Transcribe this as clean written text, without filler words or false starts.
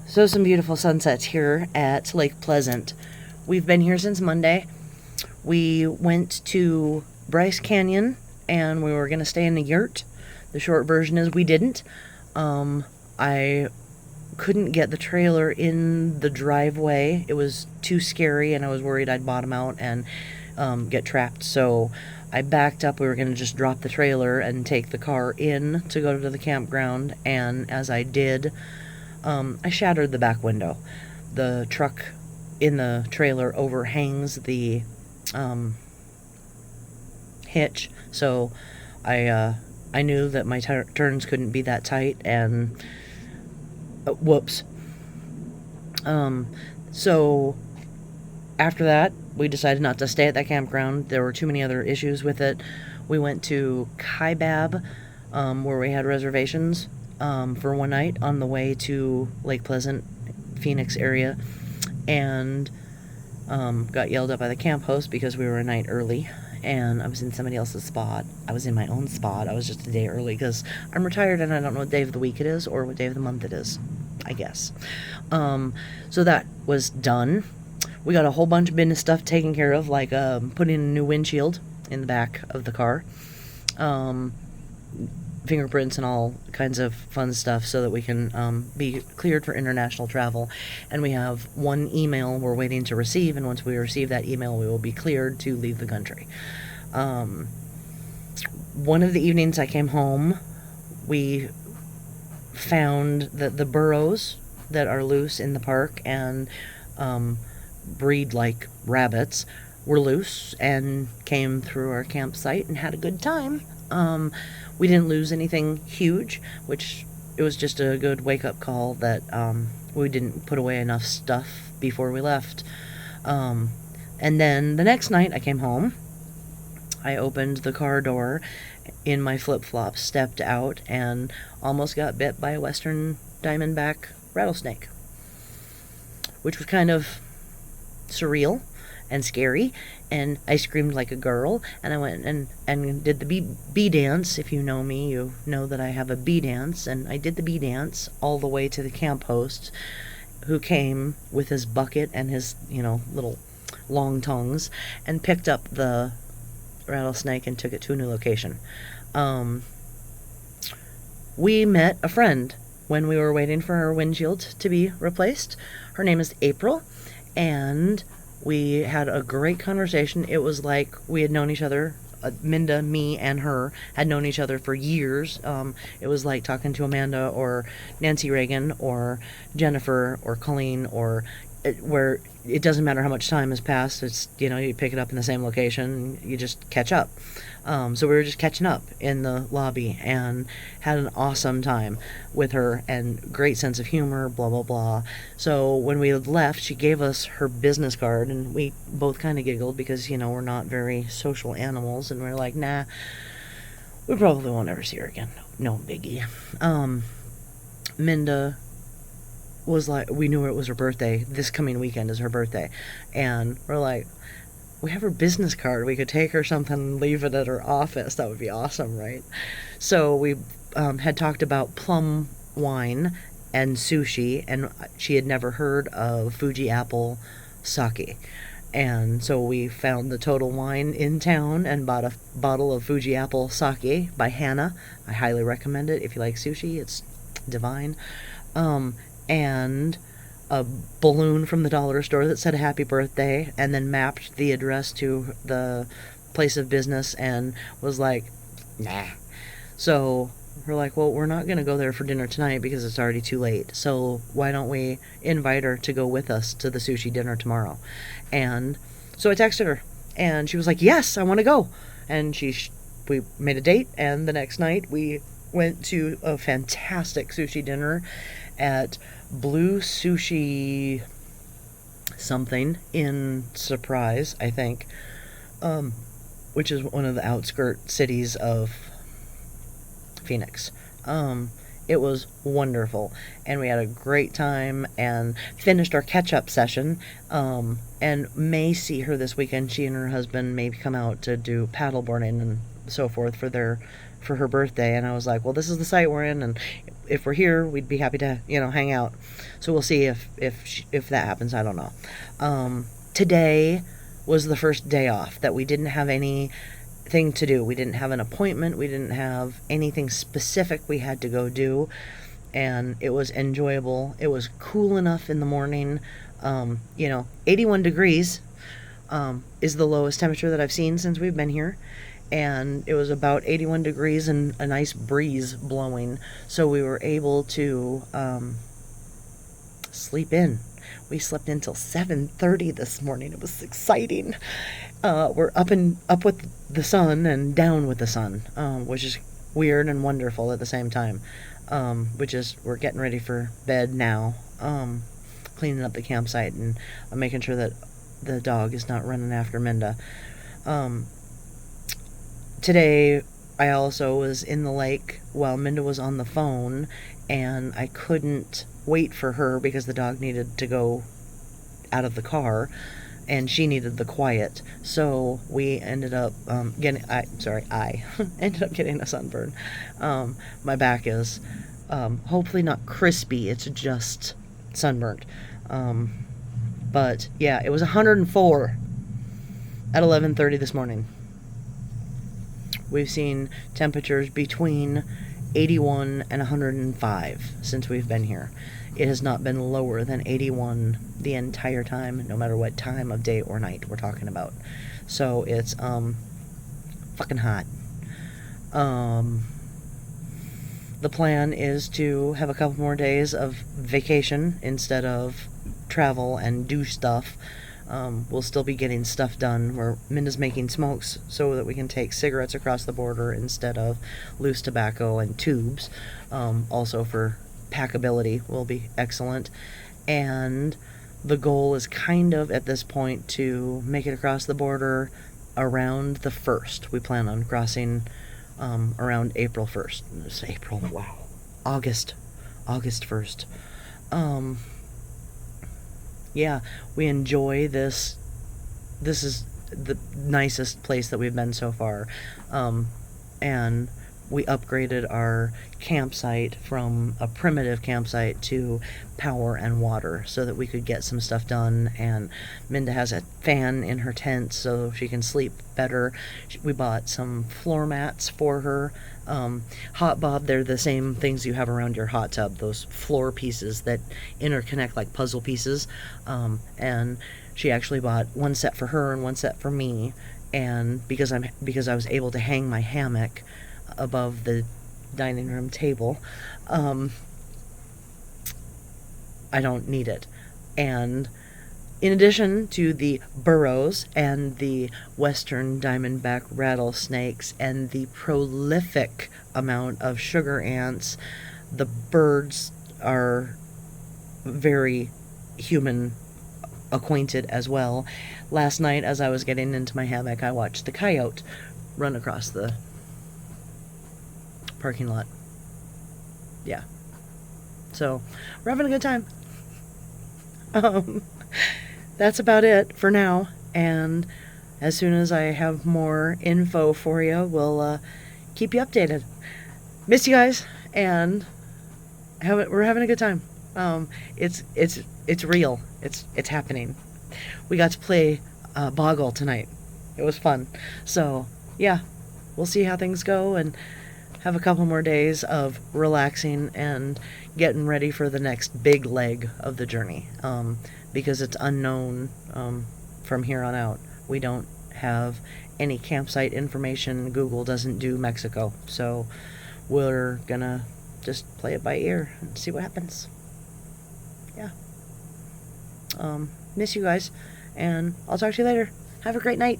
So some beautiful sunsets here at Lake Pleasant. We've been here since Monday. We went to Bryce Canyon and we were going to stay in the yurt. The short version is we didn't. I couldn't get the trailer in the driveway. It was too scary and I was worried I'd bottom out and get trapped. So I backed up. We were going to just drop the trailer and take the car in to go to the campground. And as I did, I shattered the back window. The truck in the trailer overhangs the hitch, so I knew that my turns couldn't be that tight, and whoops. So after that, we decided not to stay at that campground. There were too many other issues with it. We went to Kaibab, where we had reservations for one night on the way to Lake Pleasant, Phoenix area, and got yelled at by the camp host because we were a night early and I was in somebody else's spot. I was in my own spot. I was just a day early because I'm retired and I don't know what day of the week it is or what day of the month it is, I guess. So that was done. We got a whole bunch of business stuff taken care of, like putting a new windshield in the back of the car, fingerprints and all kinds of fun stuff so that we can be cleared for international travel. And we have one email we're waiting to receive, and once we receive that email, we will be cleared to leave the country. One of the evenings I came home, we found that the burros that are loose in the park and breed like rabbits were loose and came through our campsite and had a good time. We didn't lose anything huge, which it was just a good wake-up call that we didn't put away enough stuff before we left. And then the next night I came home. I opened the car door in my flip-flops, stepped out, and almost got bit by a western diamondback rattlesnake, which was kind of surreal and scary, and I screamed like a girl, and I went and did the bee dance. If you know me, you know that I have a bee dance, and I did the bee dance all the way to the camp host, who came with his bucket and his, little long tongs, and picked up the rattlesnake and took it to a new location. We met a friend when we were waiting for our windshield to be replaced. Her name is April, and we had a great conversation. It was like we had known each other. Minda, me, and her had known each other for years. It was like talking to Amanda or Nancy Reagan or Jennifer or Colleen, or where it doesn't matter how much time has passed. It's, you pick it up in the same location, you just catch up. So we were just catching up in the lobby and had an awesome time with her, and great sense of humor, blah, blah, blah. So when we left, she gave us her business card, and we both kind of giggled because, we're not very social animals, and we're like, nah, we probably won't ever see her again. No biggie. Minda was like, we knew it was her birthday. This coming weekend is her birthday. And we're like, we have her business card. We could take her something and leave it at her office. That would be awesome, right? So we had talked about plum wine and sushi, and she had never heard of Fuji apple sake. And so we found the Total Wine in town and bought a bottle of Fuji apple sake by Hannah. I highly recommend it if you like sushi. It's divine. And a balloon from the dollar store that said happy birthday, and then mapped the address to the place of business and was like, nah. So we're like, well, we're not going to go there for dinner tonight because it's already too late. So why don't we invite her to go with us to the sushi dinner tomorrow? And so I texted her, and she was like, yes, I want to go. And we made a date, and the next night we went to a fantastic sushi dinner at Blue Sushi something in Surprise, I think, which is one of the outskirt cities of Phoenix. It was wonderful, and we had a great time and finished our catch-up session, and may see her this weekend. She and her husband may come out to do paddleboarding and so forth for her birthday. And I was like, well, this is the site we're in, and if we're here, we'd be happy to, hang out. So we'll see if that happens. I don't know. Today was the first day off that we didn't have anything to do. We didn't have an appointment. We didn't have anything specific we had to go do. And it was enjoyable. It was cool enough in the morning. 81 degrees is the lowest temperature that I've seen since we've been here. And it was about 81 degrees and a nice breeze blowing. So we were able to sleep in. We slept until 7:30 this morning. It was exciting. We're up with the sun and down with the sun, which is weird and wonderful at the same time. Which is, we're getting ready for bed now. Cleaning up the campsite and making sure that the dog is not running after Minda. Today, I also was in the lake while Minda was on the phone, and I couldn't wait for her because the dog needed to go out of the car, and she needed the quiet. So we ended up I ended up getting a sunburn. My back is hopefully not crispy, it's just sunburned. But yeah, it was 104 at 11:30 this morning. We've seen temperatures between 81 and 105 since we've been here. It has not been lower than 81 the entire time, no matter what time of day or night we're talking about. So it's fucking hot. The plan is to have a couple more days of vacation instead of travel and do stuff. We'll still be getting stuff done where Minda's making smokes so that we can take cigarettes across the border instead of loose tobacco and tubes. Also for packability will be excellent. And the goal is kind of at this point to make it across the border around the 1st. We plan on crossing around April 1st. It's April, wow. August 1st. Yeah, we enjoy this. This is the nicest place that we've been so far. And we upgraded our campsite from a primitive campsite to power and water so that we could get some stuff done. And Minda has a fan in her tent so she can sleep better. We bought some floor mats for her. Hot Bob, they're the same things you have around your hot tub, those floor pieces that interconnect like puzzle pieces. And she actually bought one set for her and one set for me. And because I was able to hang my hammock above the dining room table, I don't need it. And in addition to the burros and the western diamondback rattlesnakes and the prolific amount of sugar ants, the birds are very human acquainted as well. Last night, as I was getting into my hammock, I watched the coyote run across the parking lot. Yeah. So, we're having a good time. That's about it for now. And as soon as I have more info for you, we'll keep you updated. Miss you guys, and we're having a good time. It's real. It's happening. We got to play Boggle tonight. It was fun. So, yeah, we'll see how things go and have a couple more days of relaxing and getting ready for the next big leg of the journey. Because it's unknown from here on out. We don't have any campsite information. Google doesn't do Mexico. So we're gonna just play it by ear and see what happens. Yeah. Miss you guys, and I'll talk to you later. Have a great night.